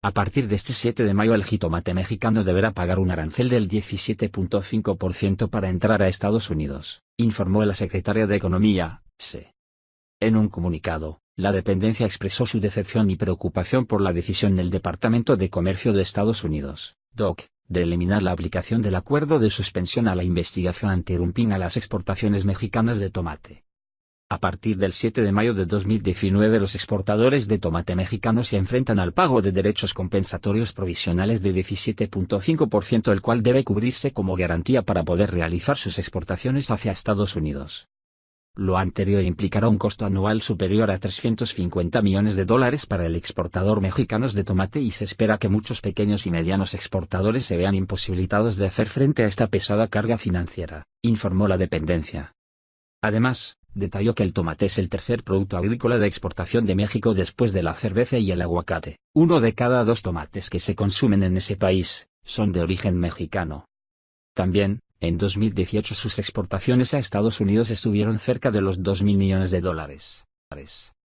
A partir de este 7 de mayo el jitomate mexicano deberá pagar un arancel del 17.5% para entrar a Estados Unidos, informó la secretaria de Economía, S. En un comunicado, la dependencia expresó su decepción y preocupación por la decisión del Departamento de Comercio de Estados Unidos, DOC, de eliminar la aplicación del acuerdo de suspensión a la investigación antidumping a las exportaciones mexicanas de tomate. A partir del 7 de mayo de 2019 los exportadores de tomate mexicano se enfrentan al pago de derechos compensatorios provisionales de 17.5%, el cual debe cubrirse como garantía para poder realizar sus exportaciones hacia Estados Unidos. Lo anterior implicará un costo anual superior a $350 millones para el exportador mexicano de tomate y se espera que muchos pequeños y medianos exportadores se vean imposibilitados de hacer frente a esta pesada carga financiera, informó la dependencia. Además, detalló que el tomate es el tercer producto agrícola de exportación de México después de la cerveza y el aguacate. 1 de cada 2 tomates que se consumen en ese país son de origen mexicano. También, en 2018 sus exportaciones a Estados Unidos estuvieron cerca de los $2.000 millones.